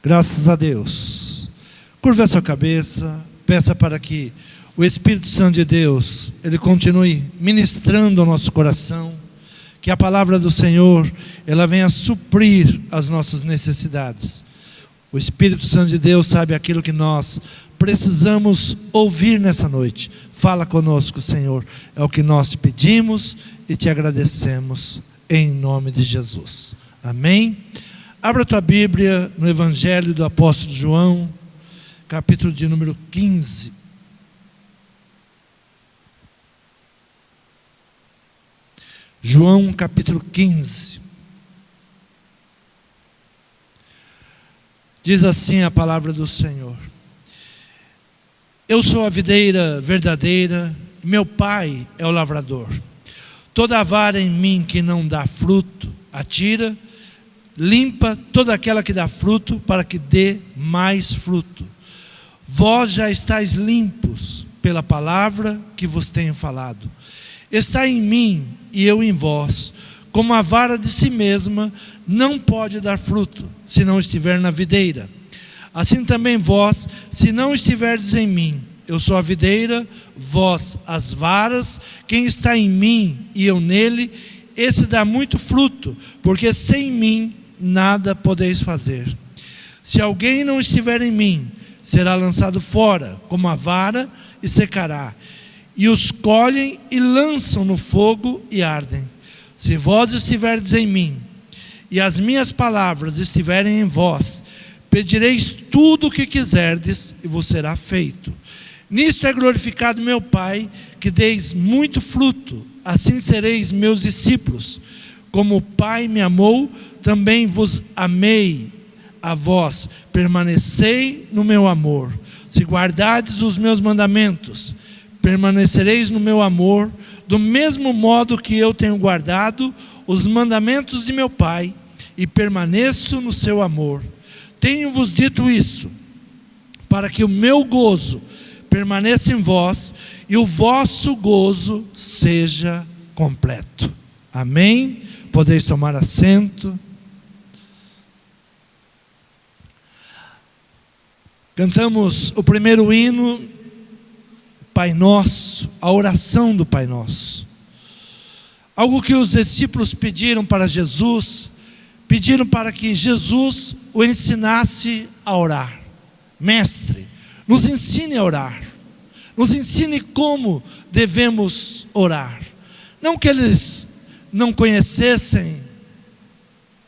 Graças a Deus. Curva a sua cabeça, peça para que o Espírito Santo de Deus, Ele continue ministrando ao nosso coração, que a palavra do Senhor, ela venha suprir as nossas necessidades. O Espírito Santo de Deus sabe aquilo que nós precisamos ouvir nessa noite. Fala conosco, Senhor, é o que nós te pedimos e te agradecemos, em nome de Jesus. Amém? Abra a tua Bíblia no Evangelho do Apóstolo João, capítulo de número 15. João capítulo 15. Diz assim a palavra do Senhor: Eu sou a videira verdadeira, meu Pai é o lavrador. Toda vara em mim que não dá fruto, atira, limpa toda aquela que dá fruto, para que dê mais fruto. Vós já estáis limpos pela palavra que vos tenho falado. Está em mim e eu em vós. Como a vara de si mesma não pode dar fruto, se não estiver na videira. Assim também vós, se não estiverdes em mim. Eu sou a videira, vós as varas. Quem está em mim e eu nele, esse dá muito fruto, porque sem mim nada podeis fazer. Se alguém não estiver em mim, será lançado fora, como a vara, e secará. E os colhem e lançam no fogo e ardem. Se vós estiverdes em mim, e as minhas palavras estiverem em vós, pedireis tudo o que quiserdes, e vos será feito. Nisto é glorificado meu Pai, que deis muito fruto, assim sereis meus discípulos. Como o Pai me amou, também vos amei a vós, permanecei no meu amor. Se guardardes os meus mandamentos, permanecereis no meu amor, do mesmo modo que eu tenho guardado os mandamentos de meu Pai, e permaneço no seu amor. Tenho-vos dito isso, para que o meu gozo permaneça em vós, e o vosso gozo seja completo. Amém? Podeis tomar assento. Cantamos o primeiro hino, Pai Nosso, a oração do Pai Nosso. Algo que os discípulos pediram para Jesus, pediram para que Jesus o ensinasse a orar. Mestre, nos ensine a orar, nos ensine como devemos orar. Não que eles não conhecessem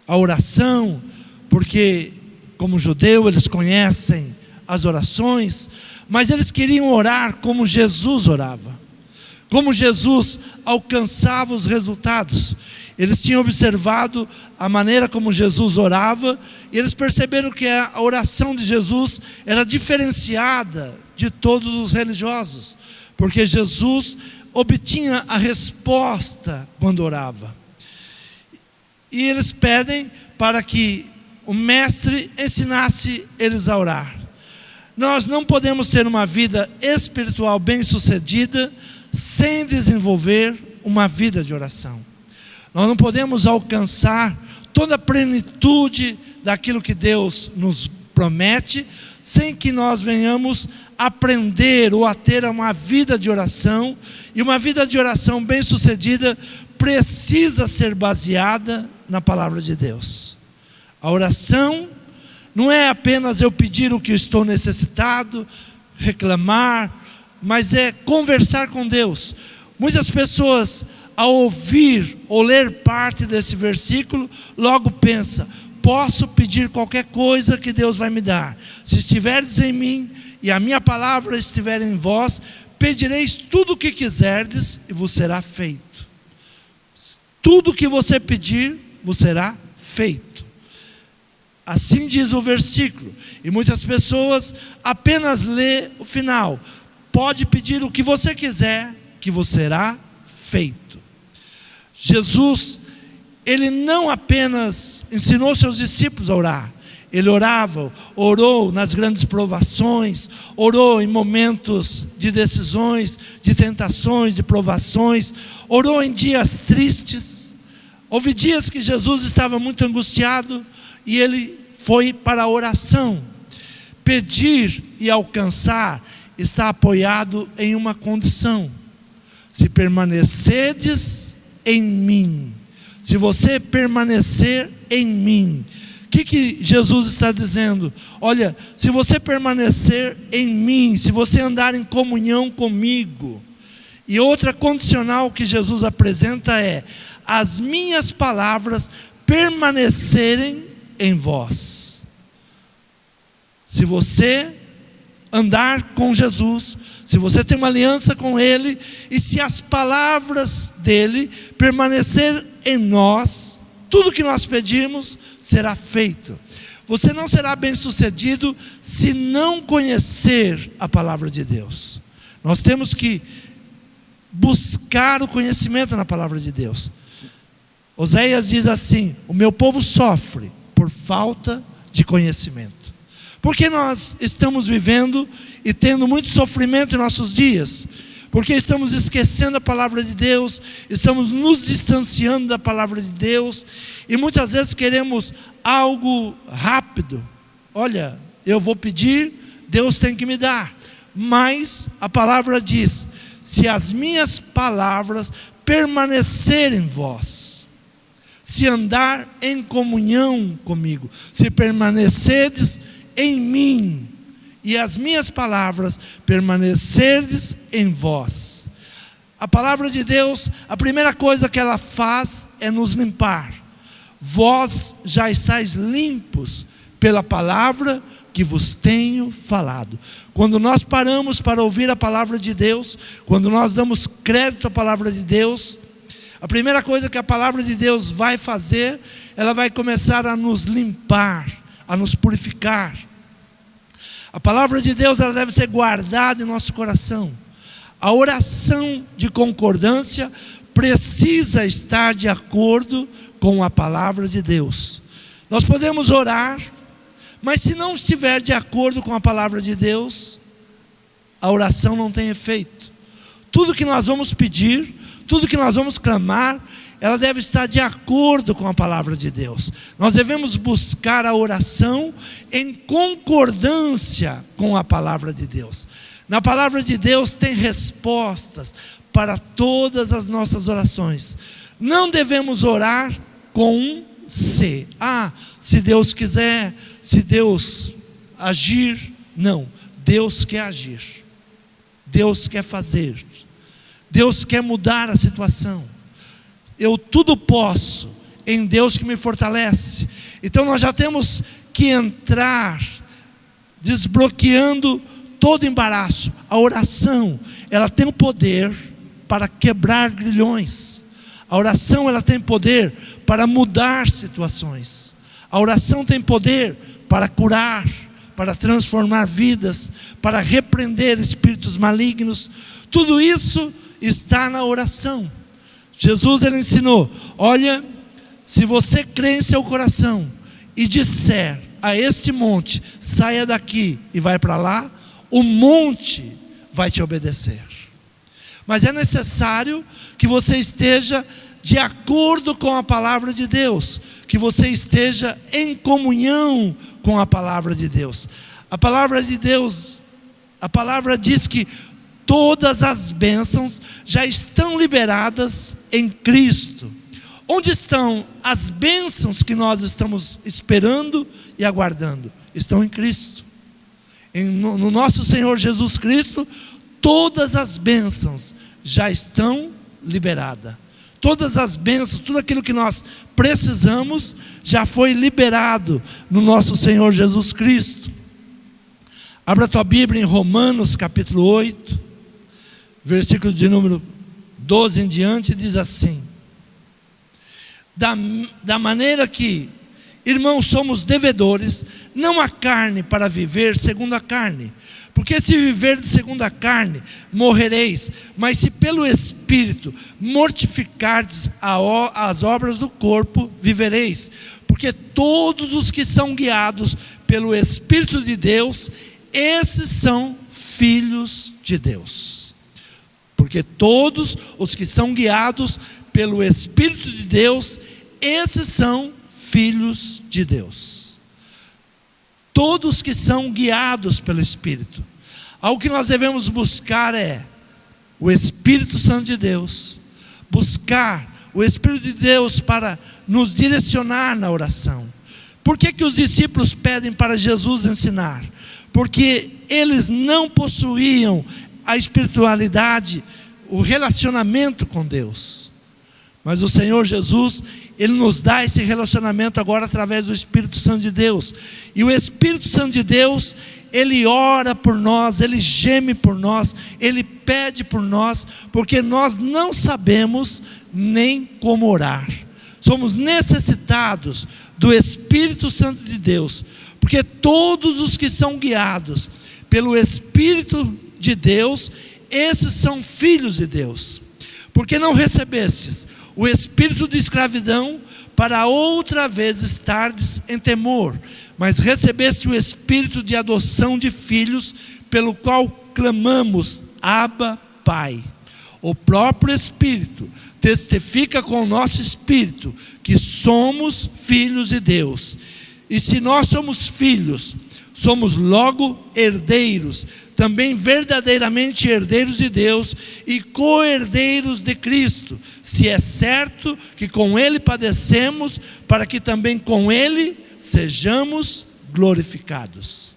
a oração, porque como judeu eles conhecem as orações, mas eles queriam orar como Jesus orava, como Jesus alcançava os resultados. Eles tinham observado a maneira como Jesus orava, e eles perceberam que a oração de Jesus era diferenciada de todos os religiosos, porque Jesus obtinha a resposta quando orava. E eles pedem para que o mestre ensinasse eles a orar. Nós não podemos ter uma vida espiritual bem-sucedida sem desenvolver uma vida de oração. Nós não podemos alcançar toda a plenitude daquilo que Deus nos promete, sem que nós venhamos aprender ou a ter uma vida de oração. E uma vida de oração bem-sucedida precisa ser baseada na palavra de Deus. A oração não é apenas eu pedir o que estou necessitado, reclamar, mas é conversar com Deus. Muitas pessoas, ao ouvir ou ler parte desse versículo, logo pensa: posso pedir qualquer coisa que Deus vai me dar. Se estiverdes em mim e a minha palavra estiver em vós, pedireis tudo o que quiserdes e vos será feito. Tudo o que você pedir, vos será feito. Assim diz o versículo. E muitas pessoas apenas lê o final: pode pedir o que você quiser, que vos será feito. Jesus, ele não apenas ensinou seus discípulos a orar, ele orou nas grandes provações, orou em momentos de decisões, de tentações, de provações, orou em dias tristes. Houve dias que Jesus estava muito angustiado e ele foi para a oração. Pedir e alcançar está apoiado em uma condição: se permanecerdes em mim. Se você permanecer em mim. O que Jesus está dizendo? Olha, se você permanecer em mim, se você andar em comunhão comigo. E outra condicional que Jesus apresenta é: as minhas palavras permanecerem em vós. Se você andar com Jesus, se você tem uma aliança com Ele, e se as palavras dEle permanecerem em nós, tudo que nós pedirmos será feito. Você não será bem-sucedido se não conhecer a palavra de Deus. Nós temos que buscar o conhecimento na palavra de Deus. Oséias diz assim: o meu povo sofre por falta de conhecimento. Porque nós estamos vivendo e tendo muito sofrimento em nossos dias? Porque estamos esquecendo a palavra de Deus, estamos nos distanciando da palavra de Deus, e muitas vezes queremos algo rápido. Olha, eu vou pedir, Deus tem que me dar. Mas a palavra diz: se as minhas palavras permanecerem em vós, se andar em comunhão comigo, se permanecerdes em mim, e as minhas palavras permanecerdes em vós. A palavra de Deus, a primeira coisa que ela faz é nos limpar. Vós já estáis limpos pela palavra que vos tenho falado. Quando nós paramos para ouvir a palavra de Deus, quando nós damos crédito à palavra de Deus, a primeira coisa que a palavra de Deus vai fazer, ela vai começar a nos limpar, a nos purificar. A palavra de Deus, ela deve ser guardada em nosso coração. A oração de concordância precisa estar de acordo com a palavra de Deus. Nós podemos orar, mas se não estiver de acordo com a palavra de Deus, a oração não tem efeito. Tudo que nós vamos pedir, tudo que nós vamos clamar, ela deve estar de acordo com a palavra de Deus. Nós devemos buscar a oração em concordância com a palavra de Deus. Na palavra de Deus tem respostas para todas as nossas orações. Não devemos orar com um se. Se Deus quiser, se Deus agir. Não, Deus quer agir. Deus quer fazer. Deus quer mudar a situação. Eu tudo posso em Deus que me fortalece. Então nós já temos que entrar desbloqueando todo embaraço. A oração, ela tem o poder para quebrar grilhões. A oração, ela tem poder para mudar situações. A oração tem poder para curar, para transformar vidas, para repreender espíritos malignos. Tudo isso está na oração. Jesus, ele ensinou: olha, se você crê em seu coração e disser a este monte, saia daqui e vai para lá, o monte vai te obedecer. Mas é necessário que você esteja de acordo com a palavra de Deus, que você esteja em comunhão com a palavra de Deus. A palavra de Deus, a palavra diz que todas as bênçãos já estão liberadas em Cristo. Onde estão as bênçãos que nós estamos esperando e aguardando? Estão em Cristo. No nosso Senhor Jesus Cristo, todas as bênçãos já estão liberadas. Todas as bênçãos, tudo aquilo que nós precisamos, já foi liberado no nosso Senhor Jesus Cristo. Abra a tua Bíblia em Romanos capítulo 8, versículo de número 12 em diante, diz assim: da maneira que, irmãos, somos devedores, não a carne para viver segundo a carne. Porque se viver segundo a carne, morrereis. Mas se pelo Espírito mortificardes as obras do corpo, vivereis. Porque todos os que são guiados pelo Espírito de Deus, esses são filhos de Deus. Porque todos os que são guiados pelo Espírito de Deus, esses são filhos de Deus. todos que são guiados pelo Espírito. Algo que nós devemos buscar é o Espírito Santo de Deus, buscar o Espírito de Deus para nos direcionar na oração. Por que os discípulos pedem para Jesus ensinar? Porque eles não possuíam a espiritualidade, o relacionamento com Deus. Mas o Senhor Jesus, Ele nos dá esse relacionamento agora através do Espírito Santo de Deus. E o Espírito Santo de Deus, Ele ora por nós, Ele geme por nós, Ele pede por nós, porque nós não sabemos nem como orar. Somos necessitados do Espírito Santo de Deus, porque todos os que são guiados pelo Espírito de Deus, esses são filhos de Deus. Porque não recebestes o espírito de escravidão para outra vez estardes em temor, mas recebeste o espírito de adoção de filhos, pelo qual clamamos, Abba, Pai. O próprio Espírito testifica com o nosso espírito que somos filhos de Deus. E se nós somos filhos, somos logo herdeiros, também verdadeiramente herdeiros de Deus e co-herdeiros de Cristo, se é certo que com Ele padecemos, para que também com Ele sejamos glorificados.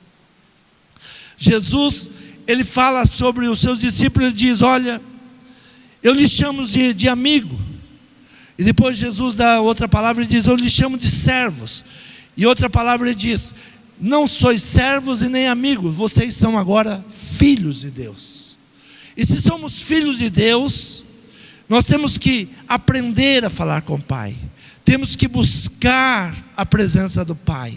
Jesus, Ele fala sobre os seus discípulos e diz: olha, eu lhes chamo de amigo. E depois Jesus dá outra palavra e diz: eu lhes chamo de servos. E outra palavra ele diz: não sois servos e nem amigos, vocês são agora filhos de Deus. E se somos filhos de Deus, nós temos que aprender a falar com o Pai. Temos que buscar a presença do Pai.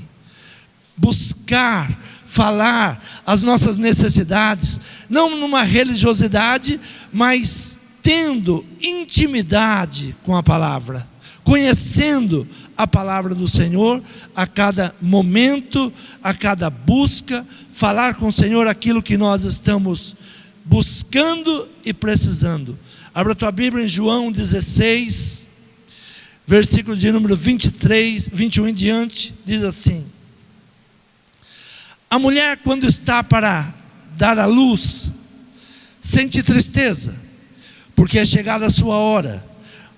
Buscar, falar as nossas necessidades, não numa religiosidade, mas tendo intimidade com a palavra, conhecendo a palavra do Senhor a cada momento, a cada busca, falar com o Senhor aquilo que nós estamos buscando e precisando. Abra a tua Bíblia em João 16, versículo de número 23, 21 em diante, diz assim: a mulher, quando está para dar à luz, sente tristeza, porque é chegada a sua hora.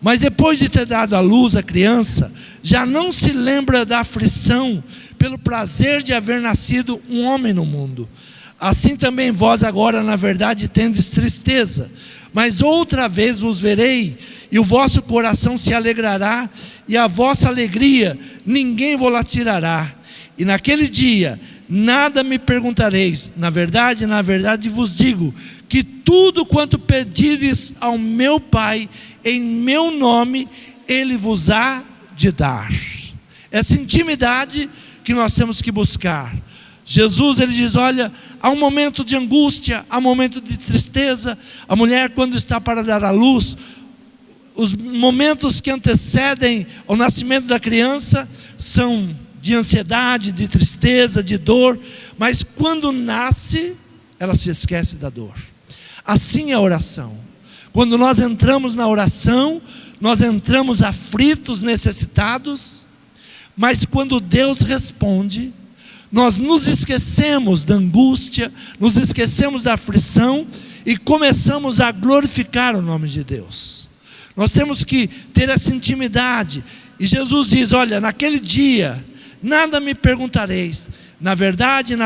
Mas depois de ter dado à luz a criança, já não se lembra da aflição pelo prazer de haver nascido um homem no mundo. Assim também vós agora, na verdade, tendes tristeza, mas outra vez vos verei, e o vosso coração se alegrará, e a vossa alegria ninguém vos tirará. E naquele dia nada me perguntareis. Na verdade vos digo, que tudo quanto pedires ao meu Pai em meu nome, Ele vos há de dar. Essa intimidade que nós temos que buscar. Jesus, Ele diz: olha, há um momento de angústia, há um momento de tristeza. A mulher, quando está para dar à luz, os momentos que antecedem ao nascimento da criança são de ansiedade, de tristeza, de dor. Mas quando nasce, ela se esquece da dor. Assim é a oração. Quando nós entramos na oração, nós entramos aflitos, necessitados, mas quando Deus responde, nós nos esquecemos da angústia, nos esquecemos da aflição e começamos a glorificar o nome de Deus. Nós temos que ter essa intimidade. E Jesus diz: olha, naquele dia nada me perguntareis. Na verdade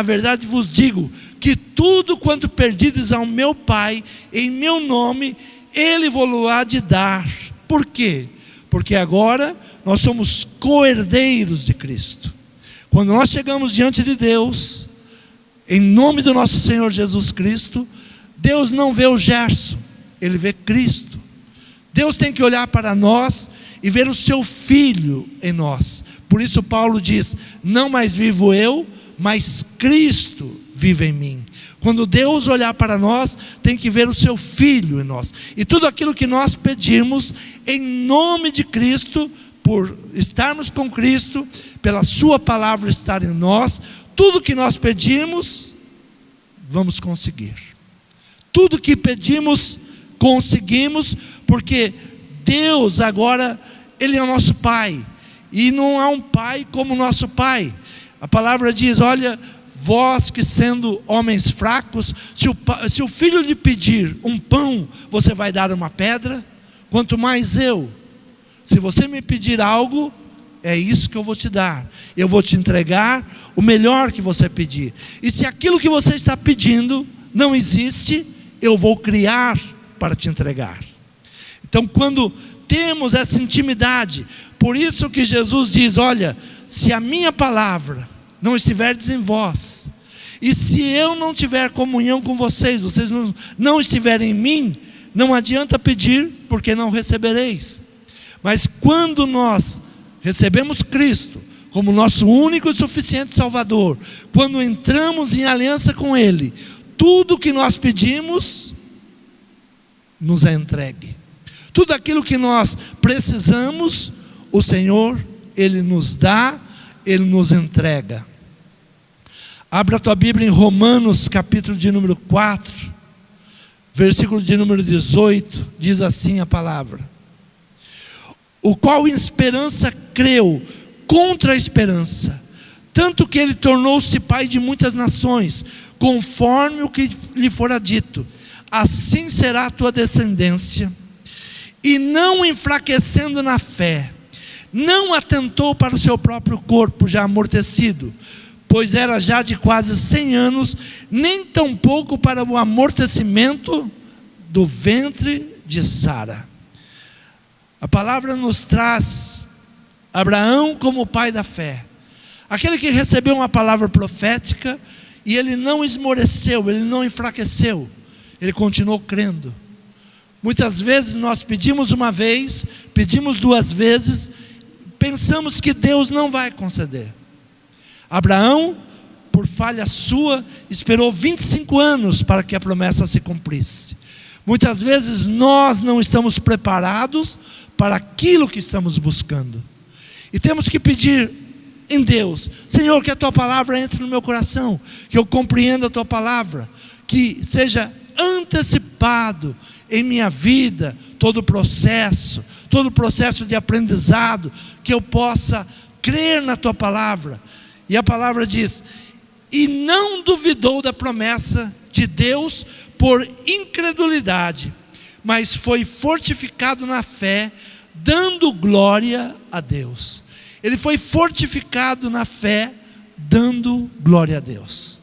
vos digo, que tudo quanto perdides ao meu Pai em meu nome, Ele vos há de dar. Por quê? Porque agora nós somos co-herdeiros de Cristo. Quando nós chegamos diante de Deus, em nome do nosso Senhor Jesus Cristo, Deus não vê o Gerson, Ele vê Cristo. Deus tem que olhar para nós e ver o seu Filho em nós. Por isso Paulo diz: não mais vivo eu, mas Cristo vive em mim. Quando Deus olhar para nós, tem que ver o seu Filho em nós. E tudo aquilo que nós pedimos em nome de Cristo, por estarmos com Cristo, pela sua palavra estar em nós, tudo que nós pedimos, vamos conseguir. Tudo que pedimos, conseguimos, porque Deus agora, Ele é o nosso Pai. E não há um Pai como o nosso Pai. A palavra diz: olha, vós que sendo homens fracos, se o filho lhe pedir um pão, você vai dar uma pedra? Quanto mais eu, se você me pedir algo, é isso que eu vou te dar. Eu vou te entregar o melhor que você pedir. E se aquilo que você está pedindo não existe, eu vou criar para te entregar. Então, quando temos essa intimidade, por isso que Jesus diz: olha, se a minha palavra não estiverdes em vós, e se eu não tiver comunhão com vocês não estiverem em mim, não adianta pedir, porque não recebereis. Mas quando nós recebemos Cristo como nosso único e suficiente Salvador, quando entramos em aliança com Ele, tudo que nós pedimos nos é entregue. Tudo aquilo que nós precisamos, o Senhor, Ele nos dá, Ele nos entrega. Abra a tua Bíblia em Romanos, capítulo de número 4, versículo de número 18, diz assim a palavra: o qual em esperança creu, contra a esperança, tanto que ele tornou-se pai de muitas nações, conforme o que lhe fora dito: assim será a tua descendência. E não enfraquecendo na fé, não atentou para o seu próprio corpo já amortecido, pois era já de quase 100 anos, nem tampouco para o amortecimento do ventre de Sara. A palavra nos traz Abraão como o pai da fé, aquele que recebeu uma palavra profética e ele não esmoreceu, ele não enfraqueceu, ele continuou crendo. Muitas vezes nós pedimos uma vez, pedimos 2 vezes, pensamos que Deus não vai conceder. Abraão, por falha sua, esperou 25 anos para que a promessa se cumprisse. Muitas vezes nós não estamos preparados para aquilo que estamos buscando, e temos que pedir em Deus: Senhor, que a tua palavra entre no meu coração, que eu compreenda a tua palavra, que seja antecipado em minha vida todo o processo de aprendizado, que eu possa crer na tua palavra. E a palavra diz: e não duvidou da promessa de Deus por incredulidade, mas foi fortificado na fé, dando glória a Deus. Ele foi fortificado na fé, dando glória a Deus.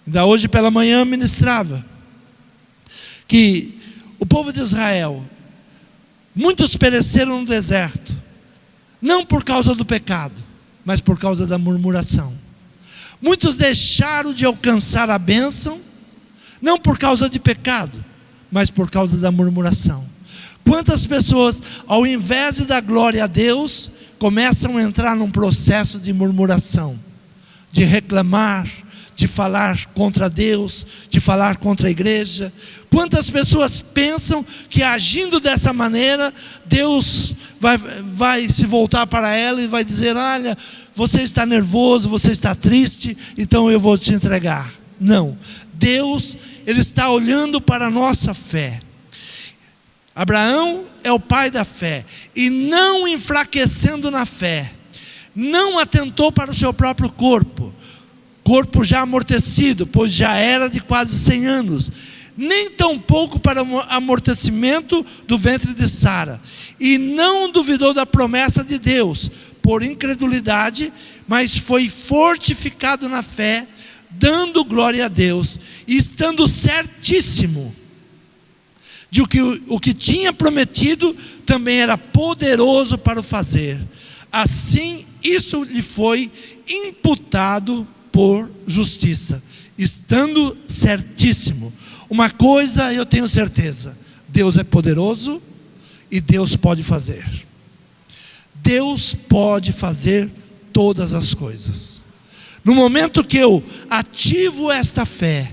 Ainda hoje pela manhã ministrava que o povo de Israel, muitos pereceram no deserto, não por causa do pecado, mas por causa da murmuração. Muitos deixaram de alcançar a bênção, não por causa de pecado, mas por causa da murmuração. Quantas pessoas, ao invés de dar glória a Deus, começam a entrar num processo de murmuração, de reclamar, de falar contra Deus, de falar contra a igreja. Quantas pessoas pensam que agindo dessa maneira, Deus vai se voltar para ela e vai dizer: olha, você está nervoso, você está triste, então eu vou te entregar. Não, Deus, Ele está olhando para a nossa fé. Abraão é o pai da fé, e não enfraquecendo na fé, não atentou para o seu próprio corpo já amortecido, pois já era de quase 100 anos, nem tampouco para o amortecimento do ventre de Sara, e não duvidou da promessa de Deus por incredulidade, mas foi fortificado na fé, dando glória a Deus, e estando certíssimo de que o que tinha prometido também era poderoso para o fazer. Assim, isso lhe foi imputado por justiça, estando certíssimo. Uma coisa eu tenho certeza: Deus é poderoso e Deus pode fazer. Deus pode fazer todas as coisas. No momento que eu ativo esta fé,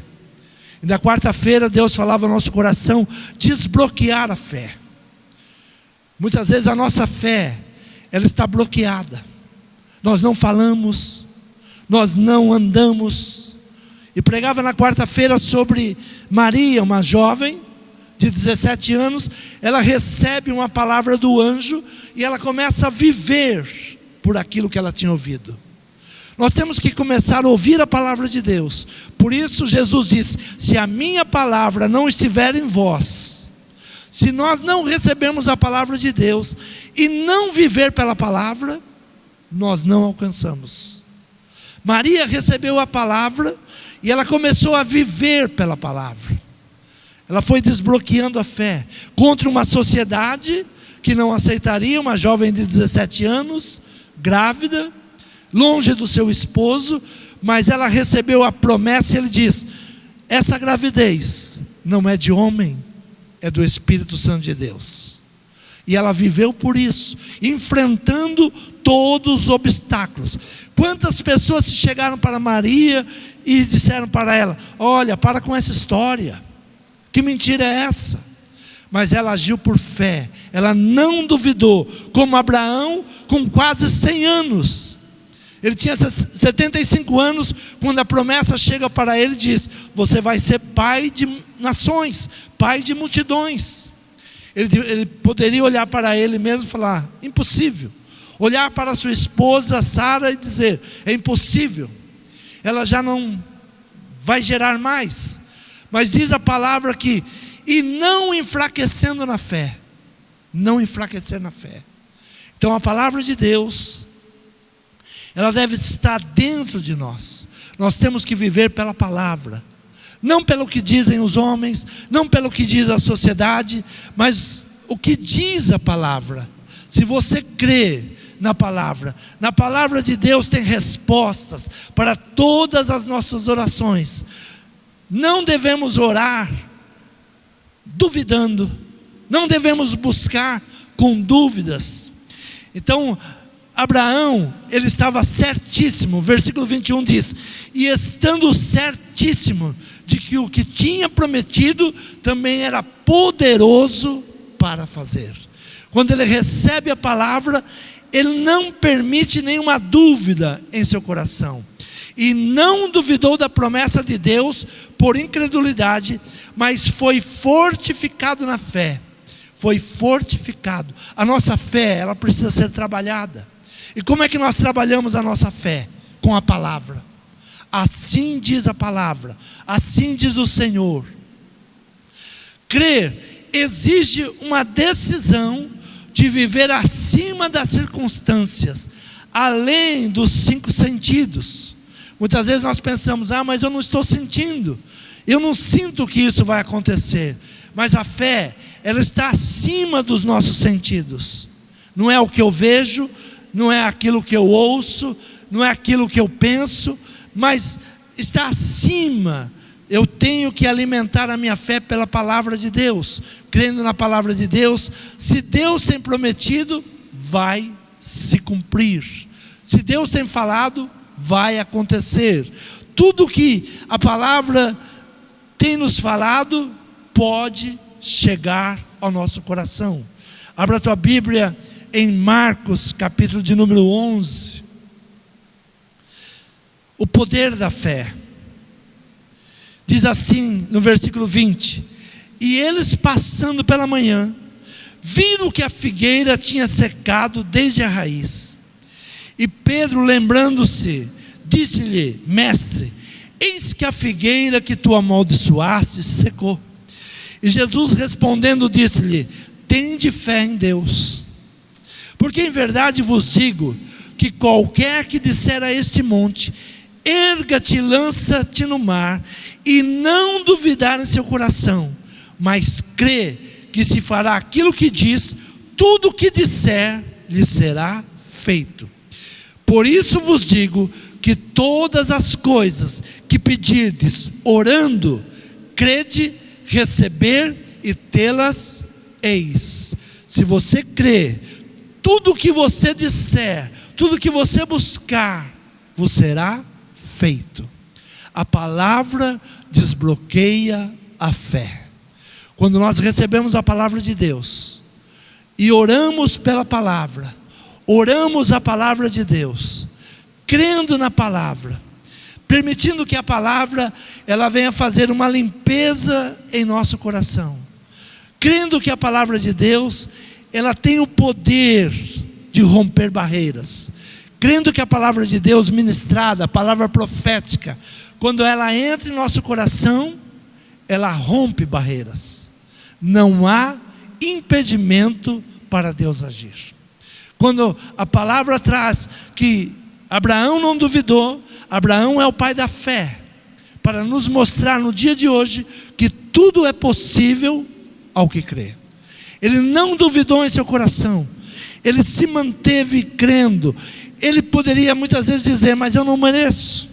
e na quarta-feira Deus falava no nosso coração, desbloquear a fé. Muitas vezes a nossa fé, ela está bloqueada. Nós não falamos, nós não andamos. E pregava na quarta-feira sobre Maria, uma jovem de 17 anos. Ela recebe uma palavra do anjo e ela começa a viver por aquilo que ela tinha ouvido. Nós temos que começar a ouvir a palavra de Deus. Por isso Jesus diz: se a minha palavra não estiver em vós, se nós não recebermos a palavra de Deus e não viver pela palavra, nós não alcançamos. Maria recebeu a palavra e ela começou a viver pela palavra. Ela foi desbloqueando a fé contra uma sociedade que não aceitaria uma jovem de 17 anos, grávida, longe do seu esposo, mas ela recebeu a promessa e ele diz: essa gravidez não é de homem, é do Espírito Santo de Deus. E ela viveu por isso, enfrentando todos os obstáculos. Quantas pessoas chegaram para Maria e disseram para ela: olha, para com essa história, que mentira é essa? Mas ela agiu por fé, ela não duvidou, como Abraão com quase 100 anos. Ele tinha 75 anos, quando a promessa chega para ele e diz: você vai ser pai de nações, pai de multidões. Ele poderia olhar para ele mesmo e falar: impossível. Olhar para sua esposa Sara e dizer: é impossível, ela já não vai gerar mais. Mas diz a palavra que, e não enfraquecendo na fé, não enfraquecer na fé. Então a palavra de Deus, ela deve estar dentro de nós. Nós temos que viver pela palavra, não pelo que dizem os homens, não pelo que diz a sociedade, mas o que diz a palavra. Se você crê na palavra de Deus tem respostas para todas as nossas orações. Não devemos orar duvidando, não devemos buscar com dúvidas. Então Abraão, ele estava certíssimo. Versículo 21 diz: e estando certíssimo de que o que tinha prometido também era poderoso para fazer. Quando ele recebe a palavra, ele não permite nenhuma dúvida em seu coração. E não duvidou da promessa de Deus por incredulidade, mas foi fortificado na fé. Foi fortificado. A nossa fé, ela precisa ser trabalhada. E como é que nós trabalhamos a nossa fé? Com a palavra. Assim diz a palavra, assim diz o Senhor. Crer exige uma decisão de viver acima das circunstâncias, além dos 5 sentidos. Muitas vezes nós pensamos: mas eu não estou sentindo, eu não sinto que isso vai acontecer. Mas a fé, ela está acima dos nossos sentidos. Não é o que eu vejo, não é aquilo que eu ouço, não é aquilo que eu penso, mas está acima. Eu tenho que alimentar a minha fé pela palavra de Deus, crendo na palavra de Deus. Se Deus tem prometido, vai se cumprir. Se Deus tem falado, vai acontecer. Tudo que a palavra tem nos falado pode chegar ao nosso coração. Abra a tua Bíblia em Marcos, capítulo de número 11. O poder da fé. Diz assim no versículo 20: e eles passando pela manhã, viram que a figueira tinha secado desde a raiz. E Pedro, lembrando-se, disse-lhe: mestre, eis que a figueira que tu amaldiçoaste secou. E Jesus respondendo disse-lhe: tende fé em Deus. Porque em verdade vos digo, que qualquer que disser a este monte: erga-te e lança-te no mar, e não duvidar em seu coração, mas crê que se fará aquilo que diz, tudo o que disser lhe será feito. Por isso vos digo que todas as coisas que pedirdes orando, crede, receber e tê-las eis. Se você crê, tudo o que você disser, tudo o que você buscar, vos será feito. A palavra desbloqueia a fé. Quando nós recebemos a palavra de Deus e oramos pela palavra, oramos a palavra de Deus, crendo na palavra, permitindo que a palavra ela venha fazer uma limpeza em nosso coração, crendo que a palavra de Deus ela tem o poder de romper barreiras, crendo que a palavra de Deus ministrada, a palavra profética, quando ela entra em nosso coração, ela rompe barreiras. Não há impedimento para Deus agir. Quando a palavra traz que Abraão não duvidou, Abraão é o pai da fé, para nos mostrar no dia de hoje que tudo é possível ao que crê. Ele não duvidou em seu coração, ele se manteve crendo. Ele poderia muitas vezes dizer, mas eu não mereço.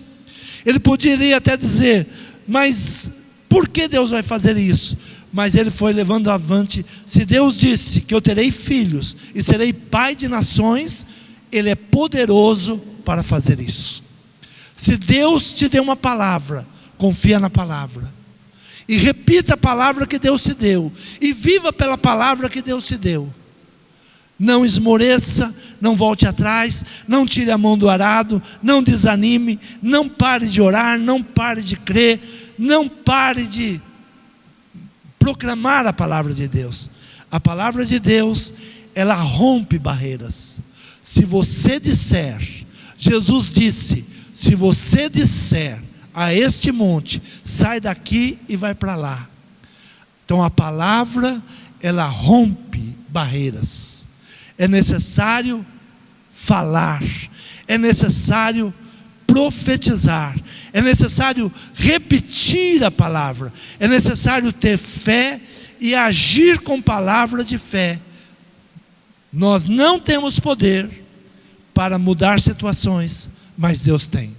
Ele poderia até dizer, mas por que Deus vai fazer isso? Mas ele foi levando avante. Se Deus disse que eu terei filhos e serei pai de nações, Ele é poderoso para fazer isso. Se Deus te deu uma palavra, confia na palavra, e repita a palavra que Deus te deu, e viva pela palavra que Deus te deu. Não esmoreça, não volte atrás, não tire a mão do arado, não desanime, não pare de orar, não pare de crer, não pare de proclamar a palavra de Deus. A palavra de Deus, ela rompe barreiras. Se você disser, Jesus disse, se você disser a este monte, sai daqui e vai para lá. Então a palavra, ela rompe barreiras. É necessário falar, é necessário profetizar, é necessário repetir a palavra, é necessário ter fé e agir com palavra de fé. Nós não temos poder para mudar situações, mas Deus tem.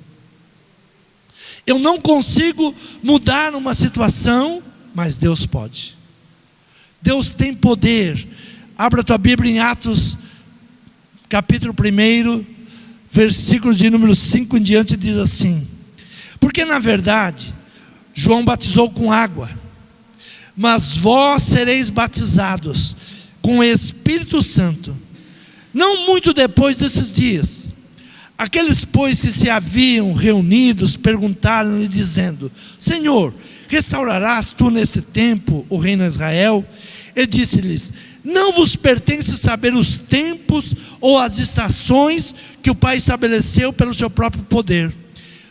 Eu não consigo mudar uma situação, mas Deus pode. Deus tem poder. Abra a tua Bíblia em Atos, capítulo 1, versículo de número 5 em diante, diz assim: porque na verdade, João batizou com água, mas vós sereis batizados com o Espírito Santo, não muito depois desses dias. Aqueles, pois, que se haviam reunidos, perguntaram-lhe, dizendo: Senhor, restaurarás tu neste tempo o reino a Israel? E disse-lhes: não vos pertence saber os tempos ou as estações que o Pai estabeleceu pelo seu próprio poder,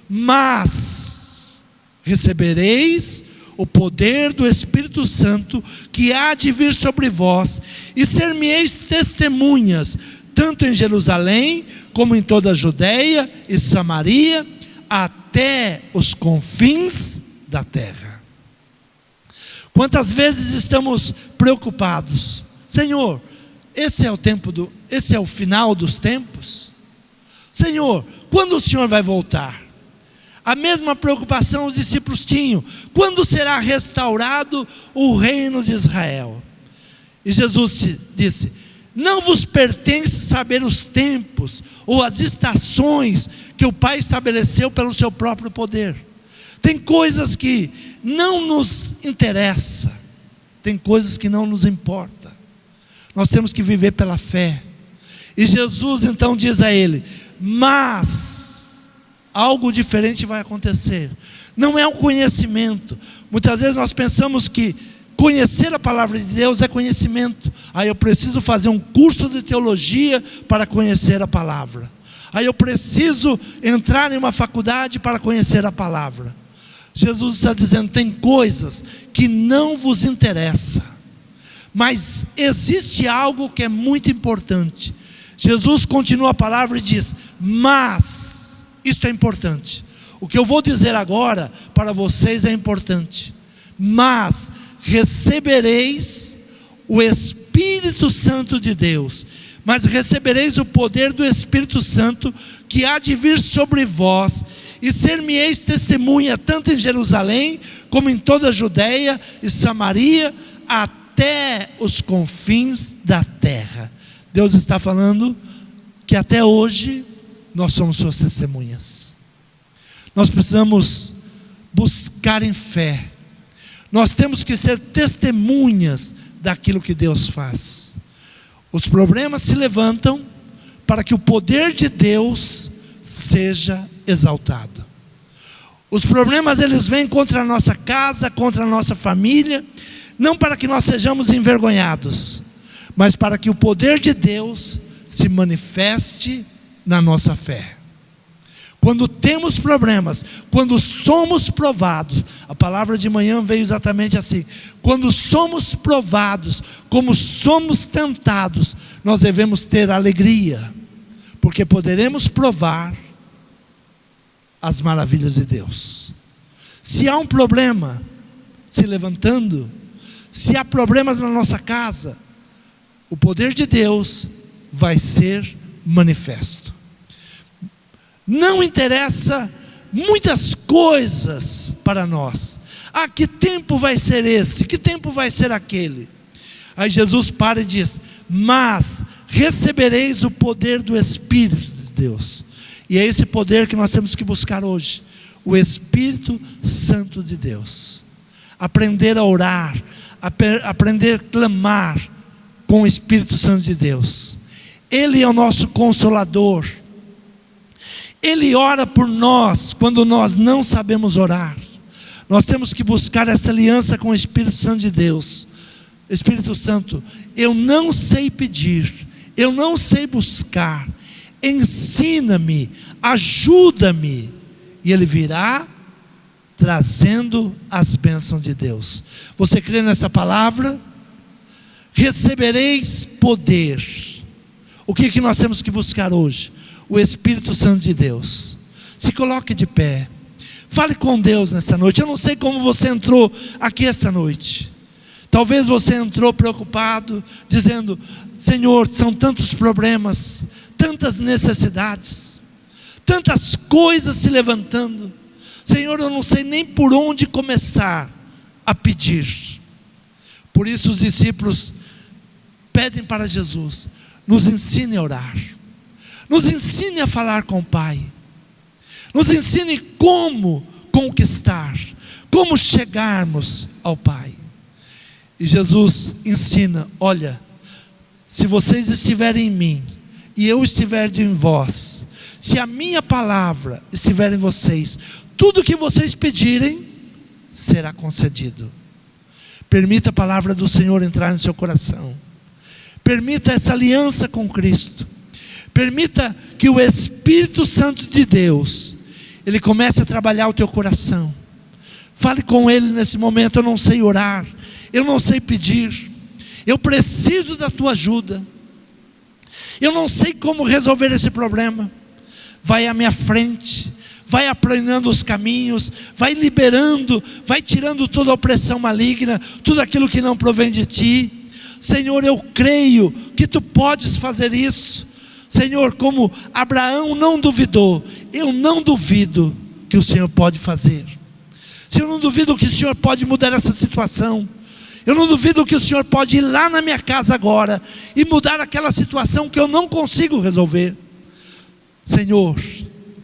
mas recebereis o poder do Espírito Santo, que há de vir sobre vós, e ser-me-eis testemunhas, tanto em Jerusalém, como em toda a Judeia e Samaria, até os confins da terra. Quantas vezes estamos preocupados? Senhor, esse é o final dos tempos? Senhor, quando o Senhor vai voltar? A mesma preocupação os discípulos tinham: quando será restaurado o reino de Israel? E Jesus disse: não vos pertence saber os tempos ou as estações que o Pai estabeleceu pelo seu próprio poder. Tem coisas que não nos interessam, tem coisas que não nos importam. Nós temos que viver pela fé. E Jesus então diz a ele: mas algo diferente vai acontecer. Não é um conhecimento. Muitas vezes nós pensamos que conhecer a palavra de Deus é conhecimento. Aí eu preciso fazer um curso de teologia para conhecer a palavra. Aí eu preciso entrar em uma faculdade para conhecer a palavra. Jesus está dizendo: tem coisas que não vos interessam, mas existe algo que é muito importante. Jesus continua a palavra e diz: mas isto é importante. O que eu vou dizer agora para vocês é importante. Mas recebereis o Espírito Santo de Deus, mas recebereis o poder do Espírito Santo, que há de vir sobre vós, e ser-me-eis testemunha, tanto em Jerusalém, como em toda a Judeia e Samaria, até os confins da terra. Deus está falando que até hoje nós somos suas testemunhas. Nós precisamos buscar em fé. Nós temos que ser testemunhas daquilo que Deus faz. Os problemas se levantam para que o poder de Deus seja exaltado. Os problemas, eles vêm contra a nossa casa, contra a nossa família, não para que nós sejamos envergonhados, mas para que o poder de Deus se manifeste na nossa fé. Quando temos problemas, quando somos provados, a palavra de manhã veio exatamente assim: quando somos provados, como somos tentados, nós devemos ter alegria, porque poderemos provar as maravilhas de Deus. Se há um problema se levantando, se há problemas na nossa casa, o poder de Deus vai ser manifesto. Não interessa muitas coisas para nós. Ah, que tempo vai ser esse? Que tempo vai ser aquele? Aí Jesus para e diz: mas recebereis o poder do Espírito de Deus. E é esse poder que nós temos que buscar hoje, o Espírito Santo de Deus. Aprender a orar, aprender a clamar com o Espírito Santo de Deus. Ele é o nosso Consolador. Ele ora por nós quando nós não sabemos orar. Nós temos que buscar essa aliança com o Espírito Santo de Deus. Espírito Santo, eu não sei pedir, eu não sei buscar, ensina-me, ajuda-me, e Ele virá trazendo as bênçãos de Deus. Você crê nessa palavra? Recebereis poder. O que nós temos que buscar hoje? O Espírito Santo de Deus. Se coloque de pé, fale com Deus nessa noite. Eu não sei como você entrou aqui esta noite. Talvez você entrou preocupado, dizendo: Senhor, são tantos problemas, tantas necessidades, tantas coisas se levantando. Senhor, eu não sei nem por onde começar a pedir. Por isso os discípulos pedem para Jesus: nos ensine a orar, nos ensine a falar com o Pai, nos ensine como conquistar, como chegarmos ao Pai. E Jesus ensina: olha, se vocês estiverem em mim e eu estiver em vós, se a minha palavra estiver em vocês, tudo que vocês pedirem será concedido. Permita a palavra do Senhor entrar no seu coração. Permita essa aliança com Cristo. Permita que o Espírito Santo de Deus, Ele comece a trabalhar o teu coração. Fale com Ele nesse momento: eu não sei orar, eu não sei pedir, eu preciso da tua ajuda, eu não sei como resolver esse problema. Vai à minha frente, vai aplanando os caminhos, vai liberando, vai tirando toda a opressão maligna, tudo aquilo que não provém de ti. Senhor, eu creio que tu podes fazer isso. Senhor, como Abraão não duvidou, eu não duvido que o Senhor pode fazer. Eu não duvido que o Senhor pode mudar essa situação. Eu não duvido que o Senhor pode ir lá na minha casa agora e mudar aquela situação que eu não consigo resolver. Senhor,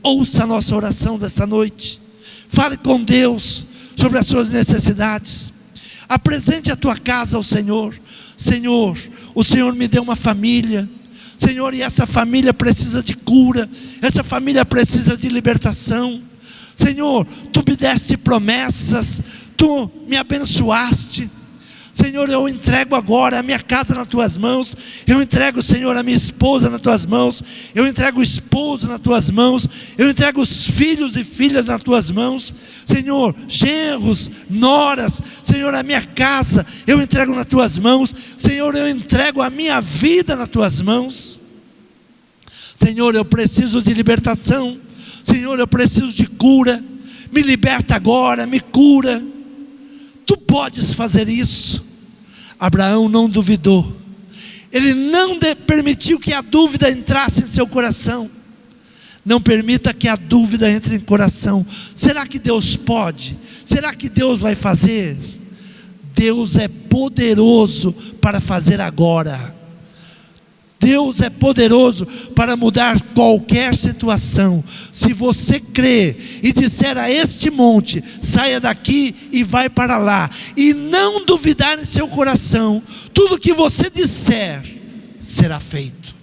ouça a nossa oração desta noite. Fale com Deus sobre as suas necessidades. Apresente a tua casa ao Senhor. Senhor, o Senhor me deu uma família, Senhor, e essa família precisa de cura, essa família precisa de libertação. Senhor, tu me deste promessas, tu me abençoaste. Senhor, eu entrego agora a minha casa nas tuas mãos. Eu entrego, Senhor, a minha esposa nas tuas mãos. Eu entrego o esposo nas tuas mãos. Eu entrego os filhos e filhas nas tuas mãos. Senhor, genros, noras, Senhor, a minha casa eu entrego nas tuas mãos. Senhor, eu entrego a minha vida nas tuas mãos. Senhor, eu preciso de libertação. Senhor, eu preciso de cura. Me liberta agora, me cura. Tu podes fazer isso. Abraão não duvidou. Ele não permitiu que a dúvida entrasse em seu coração. Não permita que a dúvida entre em coração. Será que Deus pode? Será que Deus vai fazer? Deus é poderoso para fazer agora. Deus é poderoso para mudar qualquer situação. Se você crê e disser a este monte: saia daqui e vai para lá, e não duvidar em seu coração, tudo que você disser será feito.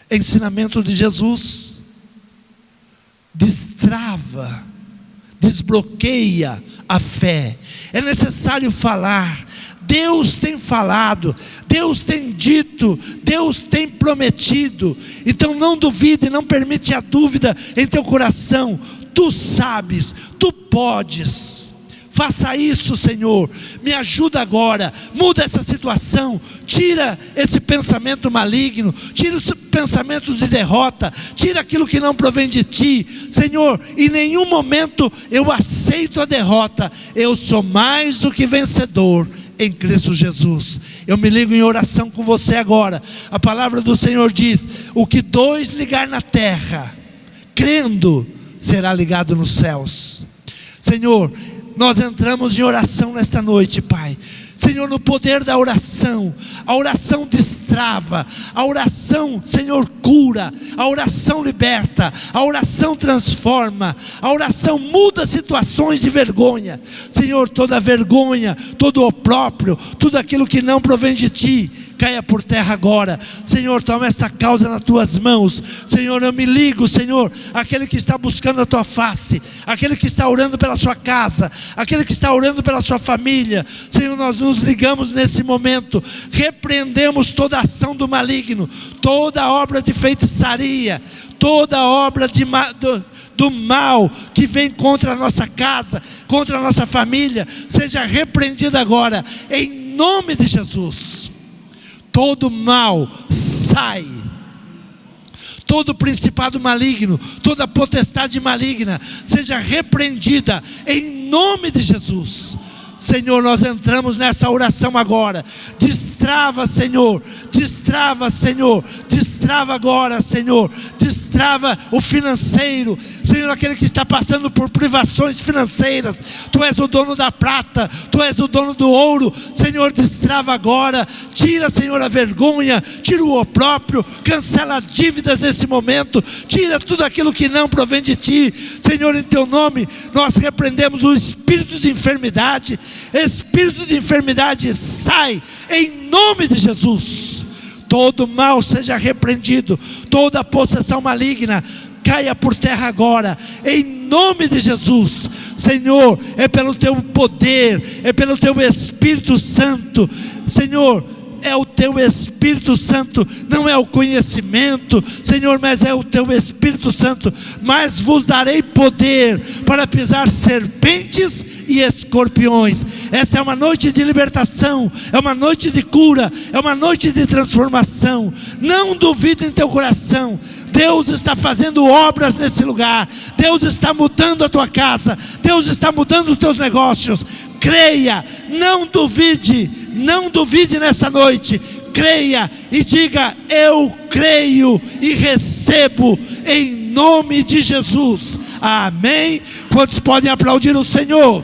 Ensinamento de Jesus: destrava, desbloqueia a fé. É necessário falar: Deus tem falado, Deus tem dito, Deus tem prometido. Então não duvide, não permite a dúvida em teu coração. Tu sabes, tu podes. Faça isso, Senhor, me ajuda agora, muda essa situação, tira esse pensamento maligno, tira os pensamentos de derrota, tira aquilo que não provém de Ti, Senhor. Em nenhum momento eu aceito a derrota, eu sou mais do que vencedor em Cristo Jesus. Eu me ligo em oração com você agora. A palavra do Senhor diz: o que dois ligar na terra, crendo, será ligado nos céus. Senhor, nós entramos em oração nesta noite, Pai. Senhor, no poder da oração, a oração destrava, a oração, Senhor, cura, a oração liberta, a oração transforma, a oração muda situações de vergonha. Senhor, toda vergonha, todo opróbrio, tudo aquilo que não provém de Ti, caia por terra agora. Senhor, toma esta causa nas Tuas mãos. Senhor, eu me ligo, Senhor, aquele que está buscando a Tua face, aquele que está orando pela sua casa, aquele que está orando pela sua família. Senhor, nós nos ligamos nesse momento, repreendemos toda a ação do maligno, toda obra de feitiçaria, toda obra do mal que vem contra a nossa casa, contra a nossa família, seja repreendida agora, em nome de Jesus. Todo mal sai, todo principado maligno, toda potestade maligna, seja repreendida em nome de Jesus. Senhor, nós entramos nessa oração agora. Destrava, Senhor, destrava, Senhor, destrava agora, Senhor, destrava o financeiro, Senhor, aquele que está passando por privações financeiras. Tu és o dono da prata, Tu és o dono do ouro. Senhor, destrava agora, tira, Senhor, a vergonha, tira o opróbrio, cancela dívidas nesse momento, tira tudo aquilo que não provém de Ti. Senhor, em Teu nome, nós repreendemos o espírito de enfermidade. Espírito de enfermidade, sai em nome de Jesus. Todo mal seja repreendido, toda possessão maligna caia por terra agora, em nome de Jesus. Senhor, é pelo Teu poder, é pelo Teu Espírito Santo, Senhor, é o Teu Espírito Santo, não é o conhecimento, Senhor, mas é o Teu Espírito Santo. Mas vos darei poder para pisar serpentes e escorpiões. Esta é uma noite de libertação, é uma noite de cura, é uma noite de transformação. Não duvide em teu coração, Deus está fazendo obras nesse lugar, Deus está mudando a tua casa, Deus está mudando os teus negócios. Creia, não duvide, não duvide nesta noite. Creia e diga: eu creio e recebo em nome de Jesus. Amém. Quantos podem aplaudir o Senhor?